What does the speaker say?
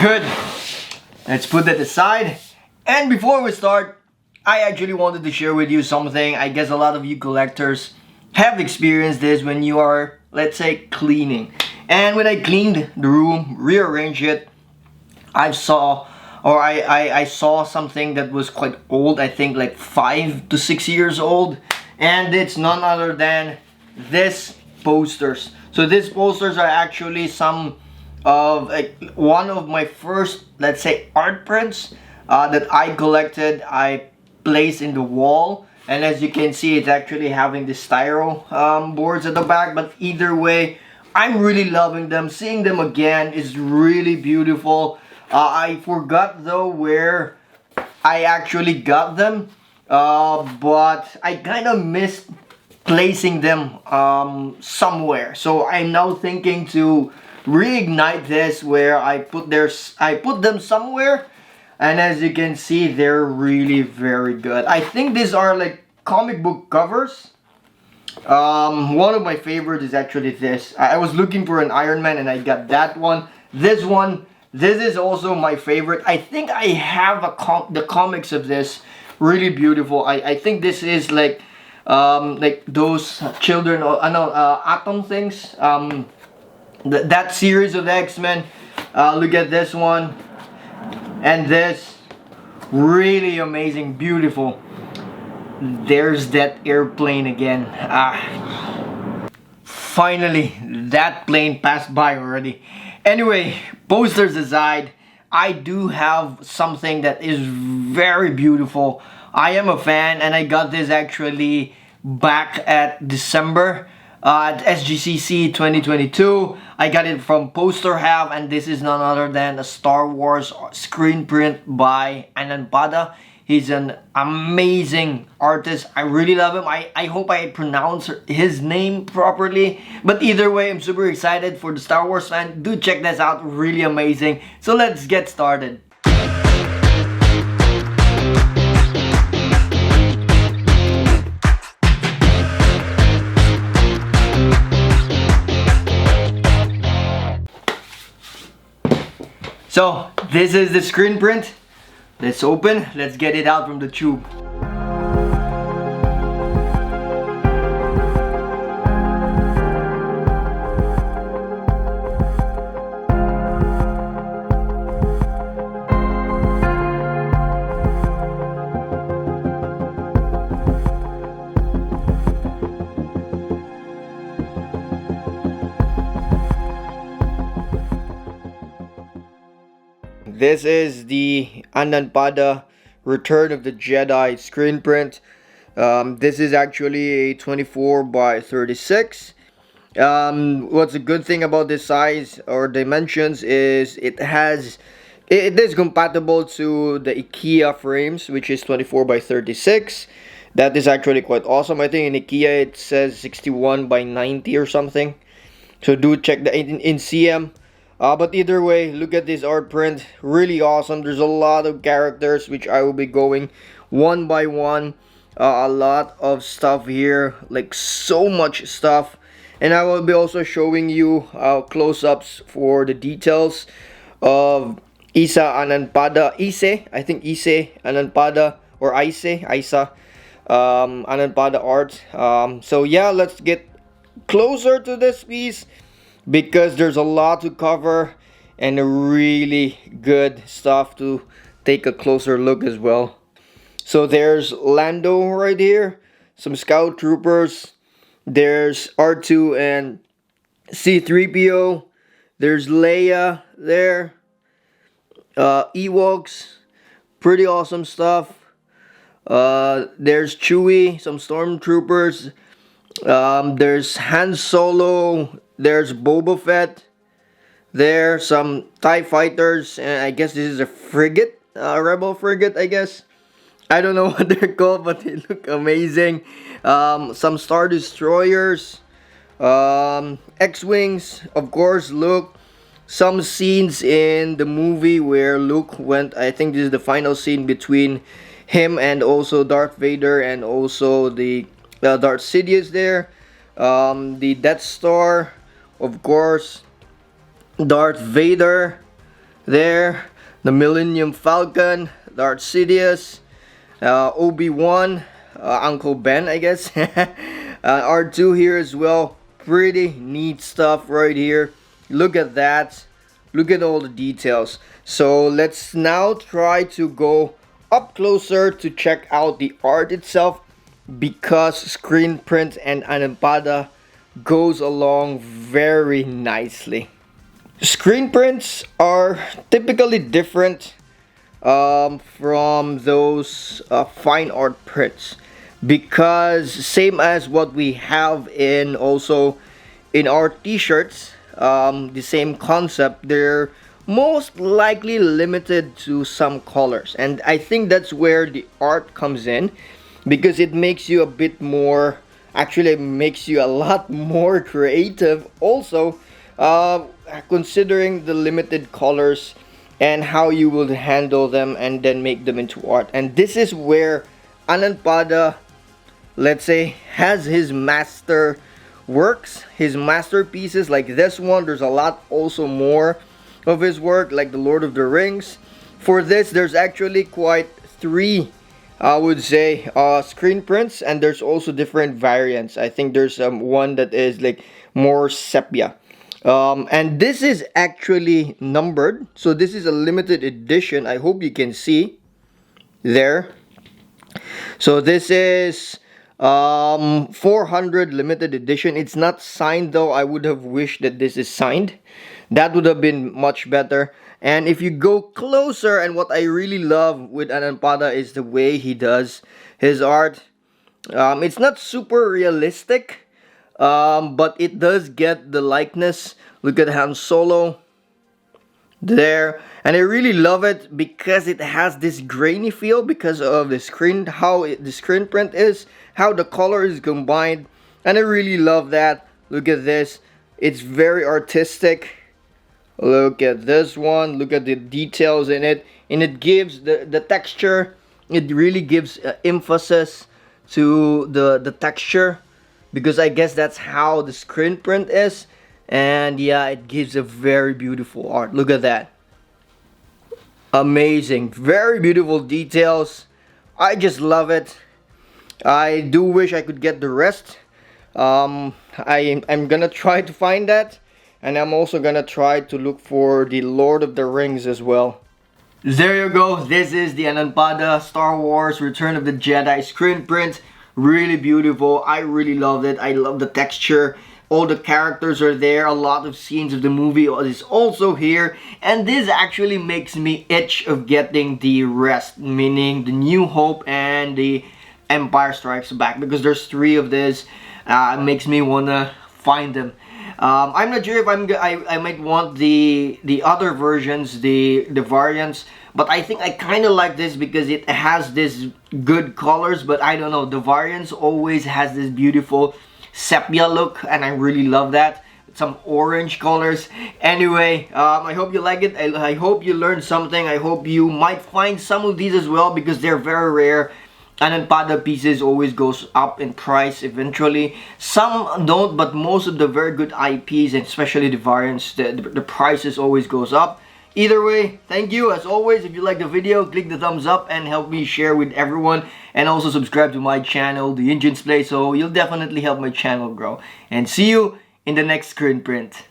Good. Let's put that aside. And before we start, I actually wanted to share with you something. I guess a lot of you collectors have experienced this when you are, let's say, cleaning. And when I cleaned the room, rearranged it, I saw something that was quite old. I think like 5 to 6 years old. And it's none other than this posters. So these posters are actually some of one of my first, let's say, art prints that I collected. I placed in the wall, and as you can see, it's actually having the styro boards at the back. But either way, I'm really loving them. Seeing them again is really beautiful. I forgot though where I actually got them, but I kind of missed placing them somewhere. So I'm now thinking to reignite this where I put them somewhere. And as you can see, they're really very good. I think these are like comic book covers. One of my favorites is actually this. I was looking for an Iron Man and I got that one. This is also my favorite. I think I have the comics of this. Really beautiful. I think this is like those children, Atom things. That series of X-Men. Look at this one. And this, really amazing, beautiful. There's that airplane again. Finally, that plane passed by already. Anyway, posters aside, I do have something that is very beautiful. I am a fan, and I got this actually back at December at SGCC 2022. I got it from Poster Hub, and this is none other than a Star Wars screen print by Ananphada. He's an amazing artist. I really love him. I hope I pronounce his name properly. But either way, I'm super excited for the Star Wars fan. Do check this out. Really amazing. So let's get started. So this is the screen print. Let's open. Let's get it out from the tube. This is the Ananphada Return of the Jedi screen print. This is actually a 24 by 36. What's a good thing about this size or dimensions is it is compatible to the IKEA frames, which is 24 by 36. That is actually quite awesome. I think in IKEA it says 61 by 90 or something. So do check that in CM. But either way, look at this art print. Really awesome. There's a lot of characters which I will be going one by one. A lot of stuff here, like so much stuff. And I will be also showing you close-ups for the details of Ise Ananphada. I think Ise Ananphada or Ise Ananphada art. So yeah, let's get closer to this piece, because there's a lot to cover and really good stuff to take a closer look as well. So there's Lando right here, some scout troopers, there's R2 and C-3PO, there's Leia there, Ewoks, pretty awesome stuff. There's Chewie, some stormtroopers, there's Han Solo, there's Boba Fett, there's some TIE fighters, and I guess this is a frigate, rebel frigate, I guess. I don't know what they're called, but they look amazing. Some Star Destroyers, X-Wings, of course, Luke. Some scenes in the movie where Luke went, I think this is the final scene between him and also Darth Vader, and also the Darth Sidious there. The Death Star, of course, Darth Vader, There, the Millennium Falcon, Darth Sidious, Obi-Wan, Uncle Ben, I guess. R2 here as well. Pretty neat stuff right here. Look at that. Look at all the details. So let's now try to go up closer to check out the art itself, because screen print and Ananphada goes along very nicely. Screen prints are typically different from those fine art prints, because same as what we have in also in our t-shirts, the same concept, they're most likely limited to some colors, and I think that's where the art comes in, because it makes you a bit more, actually it makes you a lot more creative also, considering the limited colors and how you will handle them and then make them into art. And this is where Ananphada, let's say, has his master works, his masterpieces. Like this one, there's a lot also more of his work, like the Lord of the Rings. For this, there's actually quite three, I would say, screen prints, and there's also different variants. I think there's one that is like more sepia. And this is actually numbered, so this is a limited edition. I hope you can see there. So this is 400 limited edition. It's not signed though. I would have wished that this is signed. That would have been much better. And if you go closer, and what I really love with Ananphada is the way he does his art. It's not super realistic, but it does get the likeness. Look at Han Solo there, and I really love it because it has this grainy feel because of the screen, the screen print is, how the color is combined, and I really love that. Look at this, it's very artistic. Look at this one, look at the details in it, and it gives the texture, it really gives emphasis to the texture, because I guess that's how the screen print is. And yeah, it gives a very beautiful art. Look at that, amazing, very beautiful details. I just love it. I do wish I could get the rest. I'm gonna try to find that, and I'm also gonna try to look for the Lord of the Rings as well. There you go, this is the Ananphada Star Wars Return of the Jedi screen print. Really beautiful. I really loved it. I love the texture. All the characters are there. A lot of scenes of the movie is also here. And this actually makes me itch of getting the rest, meaning the New Hope and the Empire Strikes Back, because there's three of this. It makes me wanna find them. I'm not sure if I might want the other versions, the variants, but I think I kind of like this because it has this good colors. But I don't know, the variants always has this beautiful sepia look, and I really love that. Some orange colors. Anyway, I hope you like it. I hope you learned something. I hope you might find some of these as well, because they're very rare. Ananphada pieces always goes up in price eventually. Some don't, but most of the very good IPs, and especially the variants, the prices always goes up. Either way, thank you as always. If you like the video, click the thumbs up and help me share with everyone, and also subscribe to my channel, the NCHANZPLACE, so you'll definitely help my channel grow. And see you in the next screen print.